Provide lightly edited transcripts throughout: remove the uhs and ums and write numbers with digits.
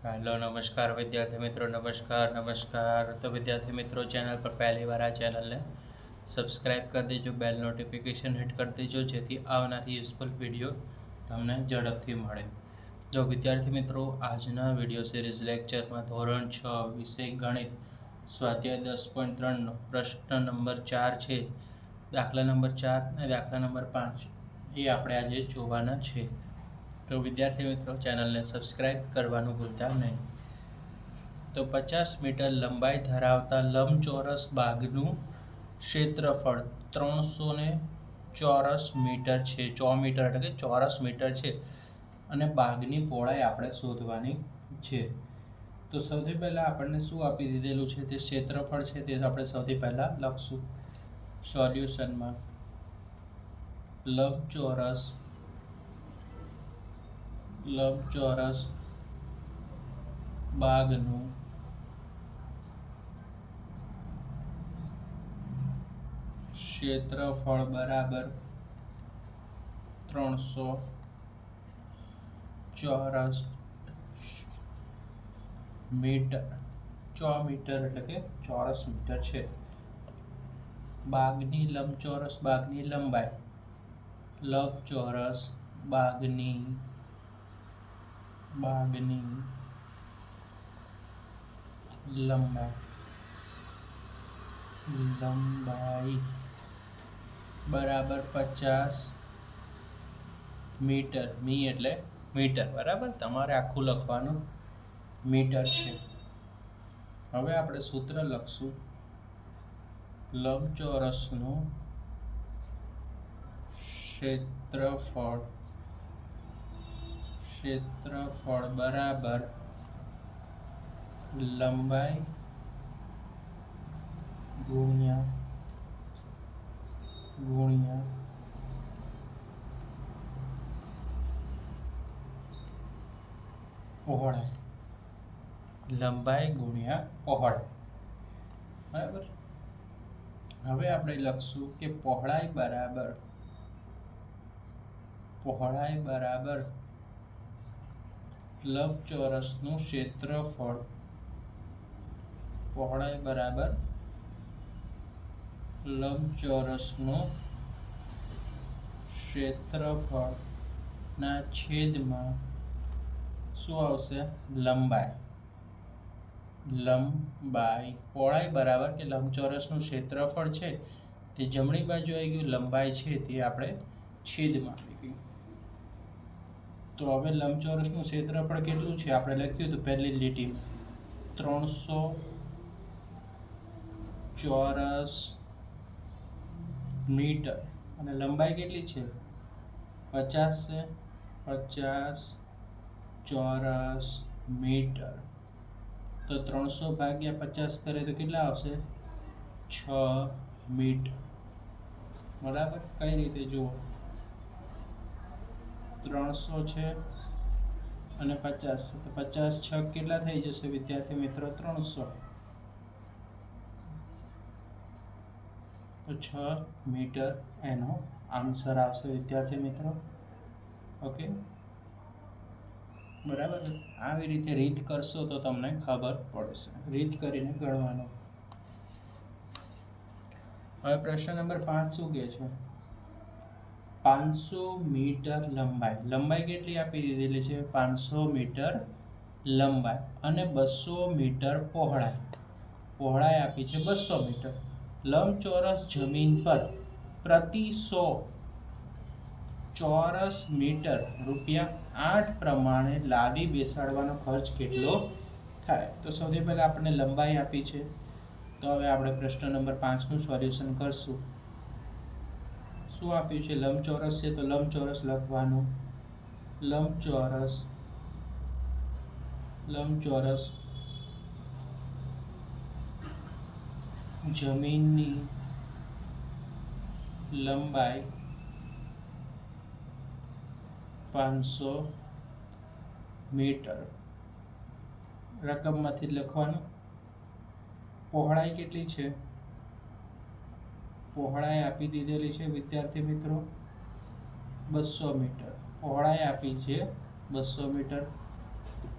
Hello नमस्कार विद्यार्थी मित्रों, नमस्कार। तो विद्यार्थी मित्रों, चैनल पर पहली बार आ चैनल ने सब्सक्राइब कर दीजिए, बेल नोटिफिकेशन हिट कर दीजिए, जेથી આવનારી યુઝફુલ વિડીયો તમને ઝડપથી મળે। જો વિદ્યાર્થી મિત્રો, આજના વિડીયો સિરીઝ લેક્ચરમાં ધોરણ 6 વિષય ગણિત સ્વાધ્યાય 10.3 નો પ્રશ્ન નંબર 4 છે, દાખલા નંબર 4 અને દાખલા નંબર 5 એ આપણે આજે જોવાના છે। તો વિદ્યાર્થી મિત્રો, ચેનલને સબસ્ક્રાઇબ કરવાનું ભૂલતા નહીં। તો 50 મીટર લંબાઈ ધરાવતા લંબચોરસ બાગનું ક્ષેત્રફળ 300 ચોરસ મીટર છે। 100 મીટર એટલે કે ચોરસ મીટર છે અને બાગની પહોળાઈ આપણે શોધવાની છે। તો સૌથી પહેલાં આપણને શું આપી દીધેલું છે, તે ક્ષેત્રફળ છે, તે આપણે સૌથી પહેલાં લખશું સોલ્યુશનમાં। લંબચોરસ બાગનું ક્ષેત્રફળ બરાબર 300 ચોરસ મીટર। 100 મીટર એટલે કે ચોરસ મીટર છે। બાગની લંબચોરસ બાગની લંબાઈ, લંબચોરસ બાગની લંબાઈ બરાબર 50 મીટર। મી એટલે મીટર, બરાબર, તમારે આખું લખવાનું મીટર છે। હવે આપણે સૂત્ર લખશું, લંબચોરસનું ક્ષેત્રફળ બરાબર લંબાઈ ગુણ્યા પહોળાઈ, લંબાઈ ગુણ્યા પહોળાઈ, બરાબર। હવે આપણે લખશું કે પહોળાઈ બરાબર લંબચોરસનું ક્ષેત્રફળ, પહોળાઈ બરાબર લંબચોરસનું ક્ષેત્રફળ ના છેદમાં શું આવશે, લંબાઈ। પહોળાઈ બરાબર કે લંબચોરસનું ક્ષેત્રફળ છે તે જમણી બાજુ આવી ગયું, લંબાઈ છે તે આપણે છેદમાં આવી ગયું। તો હવે લંબચોરસનું ક્ષેત્રફળ કેટલું છે આપણે લખ્યું તો પહેલી લીટી 300 ચોરસ મીટર અને લંબાઈ કેટલી છે 50 છે, 50 ચોરસ મીટર। તો 300 ભાગ્યા 50 કરે તો કેટલા આવશે, 6 મીટર, બરાબર। કઈ રીતે જુઓ, 300 છે અને 50 છે, તો 50 6 કેટલા થઈ જશે વિદ્યાર્થી મિત્રો, 300, તો 6 મીટર એનો આન્સર આવશે વિદ્યાર્થી મિત્રો। ઓકે, બરાબર। આવી રીતે રીત કરશો તો તમને ખબર પડશે, રીત કરીને ગણવાનું। હવે પ્રશ્ન નંબર 5 શું કહે છે, 500 મીટર લંબાઈ કેટલી આપી દીધેલી છે, 500 મીટર લંબાઈ અને 200 મીટર પહોળાઈ આપી છે 200 મીટર। લંબચોરસ જમીન પર પ્રતિ 100 ચોરસ મીટર ₹8 પ્રમાણે લાદી બેસાડવાનો ખર્ચ કેટલો થાય। તો સૌથી પહેલા આપણને લંબાઈ આપી છે, તો હવે આપણે પ્રશ્ન નંબર 5 નું સોલ્યુશન કરશું। શું આપ્યું છે, લંબચોરસ છે તો લંબચોરસ લખવાનું, લંબચોરસ જમીનની લંબાઈ 500 મીટર, રકમમાંથી લખવાનું। પહોળાઈ કેટલી છે, પહોળાઈ આપી દીધેલી છે વિદ્યાર્થી મિત્રો 200 મીટર, પહોળાઈ આપી છે 200 મીટર।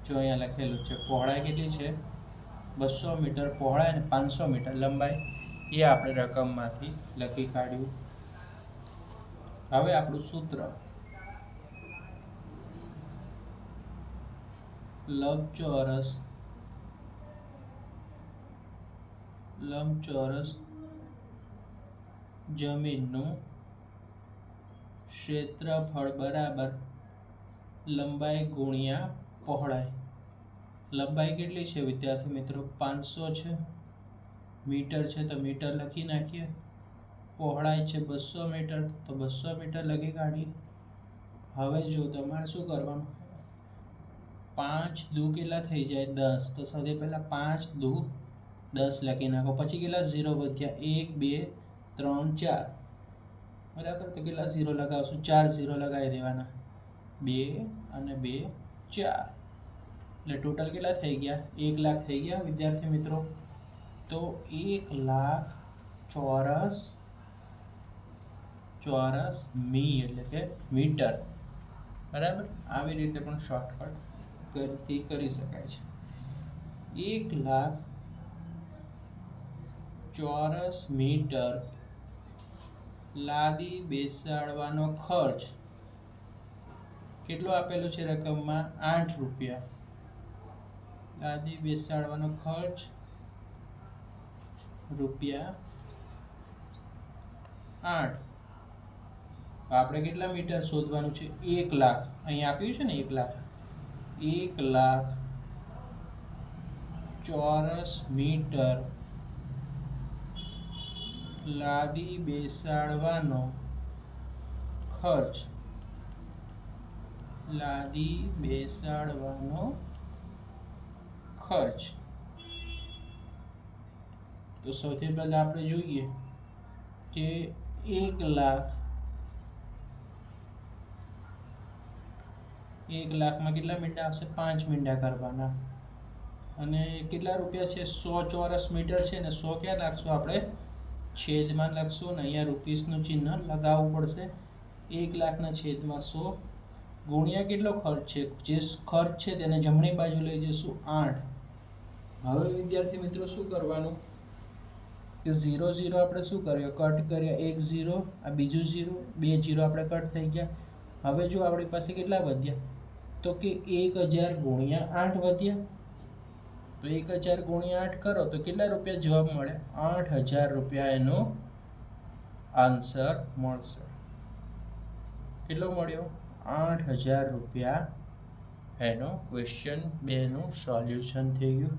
જો અહીંયા લખેલું છે પહોળાઈ કેટલી છે 200 મીટર પહોળાઈ અને 500 મીટર લંબાઈ, એ આપણે રકમમાંથી લખી કાઢ્યું. હવે આપણું સૂત્ર લંબચોરસ જમીનનું ક્ષેત્રફળ બરાબર લંબાઈ ગુણ્યા પહોળાઈ. લંબાઈ કેટલી છે વિદ્યાર્થી મિત્રો 500 છે, મીટર છે તો મીટર લખી નાખીએ, પહોળાઈ છે 200 મીટર તો 200 મીટર લખી કાઢીએ. હવે જો તમારે શું કરવાનું, 5 દુ કેટલા થઈ જાય 10, તો સૌથી પહેલાં 5 દુ 10 લખી નાખો. પછી કેટલા 0 વધ્યા 1 2 3 4, બરાબર. તો કેટલા 0 લગાવશું, 4 0 લગાવી દેવાના, 2 અને 2 4, એટલે ટોટલ કેટલા થઈ ગયા 1 લાખ થઈ ગયા વિદ્યાર્થી મિત્રો. તો 1 લાખ ચોરસ મી એટલે કે મીટર, બરાબર. આવી રીતે પણ શોર્ટકટ કરી શકાય છે. 1 લાખ ચોરસ મીટર લાદી બેસાડવાનો ખર્ચ કેટલો આપેલો છે રકમમાં 8 રૂપિયા. લાદી બેસાડવાનો ખર્ચ રૂપિયા 8. આપણે કેટલા મીટર શોધવાનું છે 1 લાખ, અહીં આપ્યું છે ને 1 લાખ. 1 લાખ ચોરસ મીટર લાદી બેસાડવાનો ખર્ચ, લાદી બેસાડવાનો ખર્ચ. તો સૌથી પહેલા આપણે જોઈએ કે 1 લાખમાં કેટલા મીંડા આવશે, 5 મીંડા કરવાના. અને કેટલા રૂપિયા છે 100 ચોરસ મીટર છે ને, 100 ક્યાં લાખશું આપણે છેદમાં લખશું ને અહીંયા રૂપીસનું ચિહ્ન લગાવવું પડશે. 1 લાખના છેદમાં 100 ગુણ્યા કેટલો ખર્ચ છે, જે ખર્ચ છે તેને જમણી બાજુ લઈ જઈશું 8. હવે વિદ્યાર્થી મિત્રો શું કરવાનું કે 0 0 આપણે શું કર્યું કટ કર્યા, 1 0 આ બીજું 0 2 0 આપણે કટ થઈ ગયા. હવે જો આપણી પાસે કેટલા વધ્યા, તો કે 1000 ગુણ્યા 8 વધ્યા. તો 1000 ગુણ્યા 8 કરો તો કેટલા રૂપિયા જવાબ મળે, 8000 રૂપિયા એનો આન્સર મળશે. કેટલો મળ્યો 8000 રૂપિયા એનો ક્વેશ્ચન 2 નું સોલ્યુશન થઈ ગયું.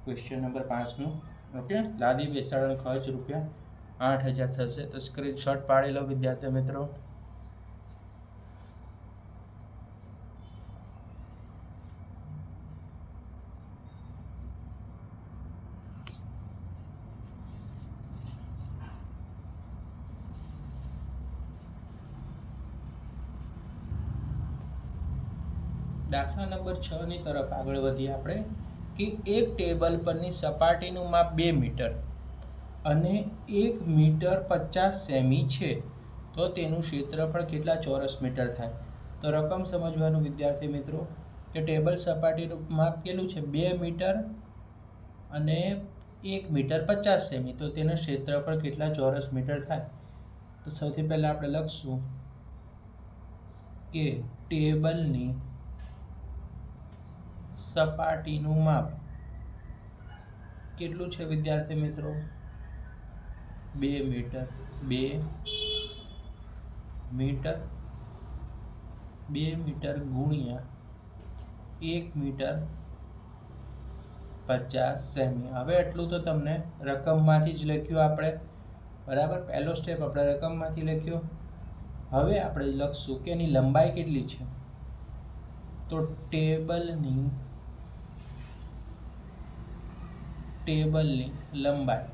ક્વેશ્ચન નંબર 5 નું. ઓકે, લાદી બેસાડવાનો ખર્ચ રૂપિયા 8000 થશે. તો સ્ક્રીનશોટ પાડી લો વિદ્યાર્થી મિત્રો. દાખલા નંબર 6 ની તરફ આગળ વધીએ આપણે કે એક ટેબલ પરની સપાટીનું માપ 2 મીટર અને 1 મીટર 50 સેમી છે, તો તેનું ક્ષેત્રફળ કેટલા ચોરસ મીટર થાય. તો રકમ સમજવાનું વિદ્યાર્થી મિત્રો કે ટેબલ સપાટીનું માપ કેટલું છે 2 મીટર અને 1 મીટર 50 સેમી, તો તેનું ક્ષેત્રફળ કેટલા ચોરસ મીટર થાય. તો સૌથી પહેલાં આપણે લખશું કે ટેબલની સપાટીનું માપ કેટલું છે વિદ્યાર્થી મિત્રો 2 મીટર. 2 મીટર ગુણ્યા 1 મીટર 50 સેમી. હવે એટલું તો તમને રકમમાંથી જ લખ્યું આપણે, બરાબર. પહેલો સ્ટેપ આપણે રકમમાંથી લખ્યો. હવે આપણે લખશું કે એની લંબાઈ કેટલી છે. તો ટેબલની લંબાઈ,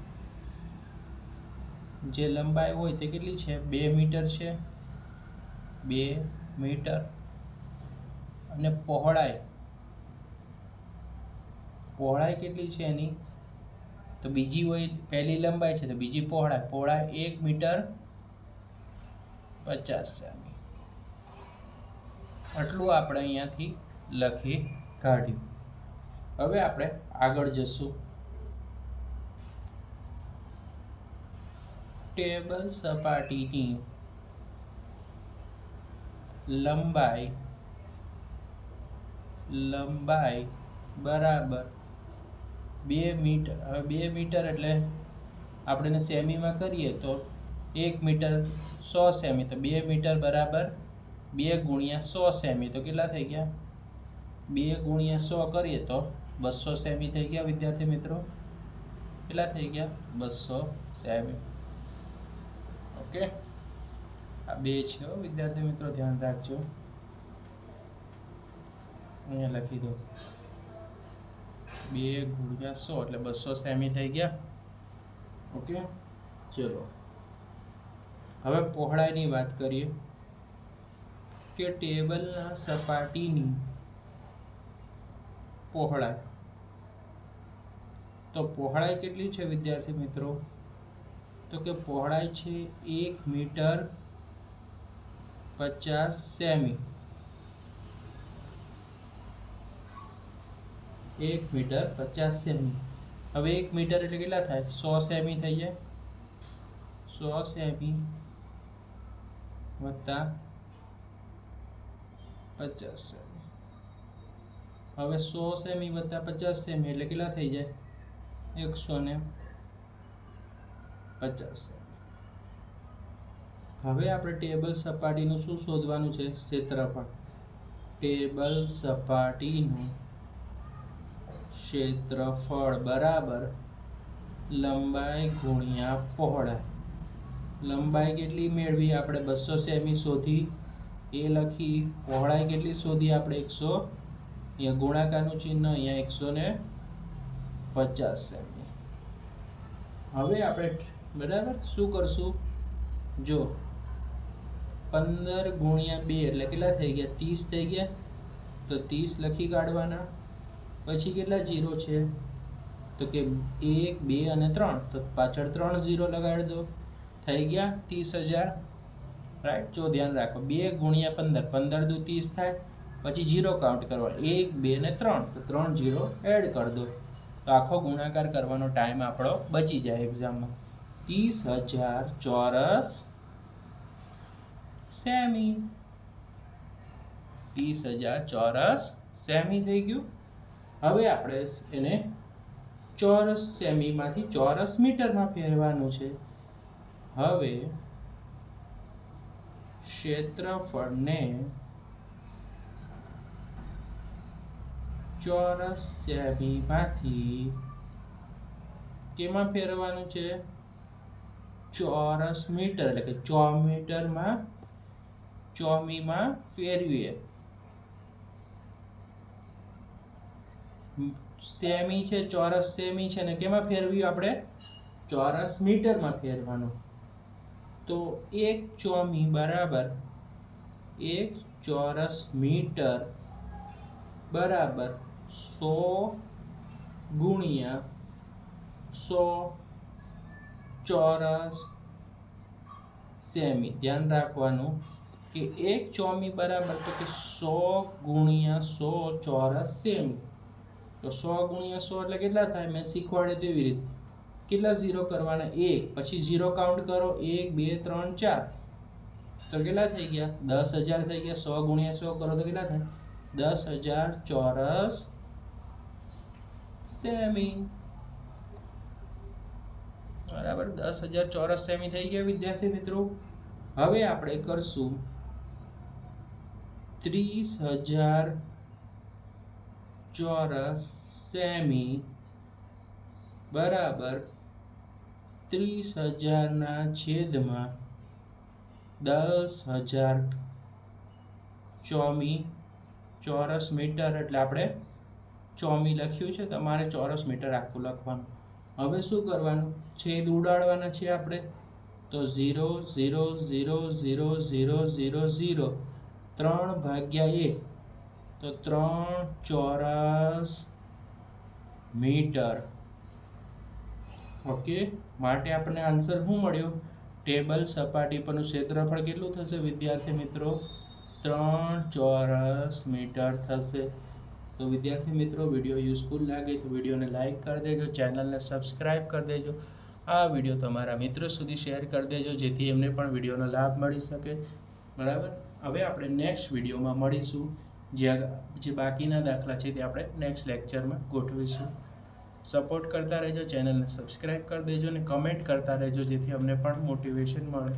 જે લંબાઈ હોય તે કેટલી છે 2 મીટર છે, 2 મીટર. અને પહોળાઈ કેટલી છે એની, તો બીજી હોય પહેલી લંબાઈ છે તો બીજી પહોળાઈ 1 મીટર 50 સેમી. આટલું આપણે અહીંયાથી લખી કાઢ્યું. હવે આપણે આગળ જશું. ટેબલ સપાટીની લંબાઈ બરાબર 2 મીટર. 2 મીટર એટલે આપણે સેમીમાં કરીએ તો 1 મીટર 100 સેમી, તો 2 મીટર બરાબર 2 ગુણ્યા 100 સેમી. તો કેટલા થઈ ગયા? 2 ગુણ્યા 100 કરીએ તો 200 સેમી થઈ ગયા વિદ્યાર્થી મિત્રો. કેટલા થઈ ગયા? 200 સેમી. ઓકે, આ 2 છે વિદ્યાર્થી મિત્રો, ધ્યાન રાખજો. અહીંયા લખી દો 2 ગુણ્યા 100 એટલે 200 સેમી થઈ ગયા. ઓકે, ચલો હવે પહોળાઈની વાત કરીએ કે ટેબલના સપાટીની પહોળાઈ. તો પહોળાઈ કેટલી છે વિદ્યાર્થી મિત્રો? તો કે પહોળાઈ છે 1 મીટર 50 સેમી. 1 metre 50 semi. હવે 1 મીટર એટલે કેટલા થાય? 100 સેમી થઈ જાય. 100 સેમી વત્તા 50 સેમી. હવે 100 સેમી વત્તા 50 સેમી એટલે કેટલા થઈ જાય? 150 સેમી. હવે આપણે ટેબલ સપાટીનું શું શોધવાનું છે? ક્ષેત્રફળ. ટેબલ સપાટીનું ક્ષેત્રફળ બરાબર લંબાઈ ગુણ્યા પહોળાઈ. લંબાઈ કેટલી મેળવી આપણે? 200 સેમી શોધી, એ લખી. પહોળાઈ કેટલી શોધી આપણે? 100. અહીંયા ગુણાકારનું ચિહ્ન, અહીંયા 150 સેમી. હવે આપણે બરાબર શું કરશું? જો 15 ગુણ્યા 2 એટલે કેટલા થઈ ગયા? 30 થઈ ગયા. તો 30 લખી કાઢવાના. પછી કેટલા જીરો છે? તો કે 1 2 અને 3, તો પાછળ 3 ઝીરો લગાડી દો. થઈ ગયા 30,000. રાઈટ, જો ધ્યાન રાખો 2 ગુણ્યા 15, 15 દુ 30 થાય. પછી જીરો કાઉન્ટ કરવા, 1 2 અને 3, તો 3 જીરો એડ કરી દો. તો આખો ગુણાકાર કરવાનો ટાઈમ આપણો બચી જાય એક્ઝામમાં. 30,000 ચોરસ સેમી. 30,000 ચોરસ સેમી થઈ ગયું. હવે આપણે એને ચોરસ સેમીમાંથી ચોરસ મીટરમાં ફેરવાનું છે. હવે ક્ષેત્રફળને ચોરસ સેમીમાંથી કેમાં ફેરવાનું છે? ચોરસ મીટર એટલે કે ચોમીમાં ફેરવીએ. સેમી છે, ચોરસ સેમી છે ને કેમાં ફેરવ્યું આપણે? ચોરસ મીટરમાં ફેરવાનું. તો 1 ચોમી બરાબર 1 ચોરસ મીટર બરાબર 100 ગુણ્યા 100 ચોરસ સેમી. ધ્યાન રાખવાનું કે 1 ચોમી બરાબર તો કે 100 ગુણ્યા 100 ચોરસ સેમી. તો 100 ગુણ્યા 100 એટલે કેટલા થાય? મેં શીખવાડે તેવી રીતે. કેટલા ઝીરો કરવાના? 1. પછી ઝીરો કાઉન્ટ કરો, 1 2 3 4. તો કેટલા થઈ ગયા? 10,000 થઈ ગયા. 100 ગુણ્યા 100 કરો તો કેટલા થાય? 10,000 ચોરસ સેમી. બરાબર, 10,000 ચોરસ સેમી થઈ ગયા વિદ્યાર્થી મિત્રો. હવે આપણે કરશું 30,000 ચોરસ સેમી બરાબર 30,000 ના છેદમાં 10,000 ચોમી. ચોરસ મીટર એટલે આપણે ચોમી લખ્યું છે, તમારે ચોરસ મીટર આખું લખવાનું. હવે શું કરવાનું? છેદ ઉડાડવાના છે આપણે. તો 0 0 0 0 0 0 0 3 ભાગ્યા 1 તો 3 ચોરસ મીટર. ઓકે, માટે આપણને આન્સર શું મળ્યો? ટેબલ સપાટી પરનું ક્ષેત્રફળ કેટલું થશે વિદ્યાર્થી મિત્રો? 3 ચોરસ મીટર થશે. તો વિદ્યાર્થી મિત્રો, વિડીયો યુઝફુલ લાગે તો વિડીયોને લાઇક કરી દેજો, ચેનલને સબસ્ક્રાઈબ કરી દેજો, આ વિડીયો તમારા મિત્રો સુધી શેર કરી દેજો, જેથી એમને પણ વિડીયોનો લાભ મળી શકે. બરાબર. હવે આપણે નેક્સ્ટ વિડીયોમાં મળીશું. જે બાકીના દાખલા છે તે આપણે નેક્સ્ટ લેક્ચરમાં ગોઠવીશું. સપોર્ટ કરતા રહેજો, ચેનલને સબસ્ક્રાઈબ કરી દેજો અને કમેન્ટ કરતા રહેજો, જેથી અમને પણ મોટિવેશન મળે.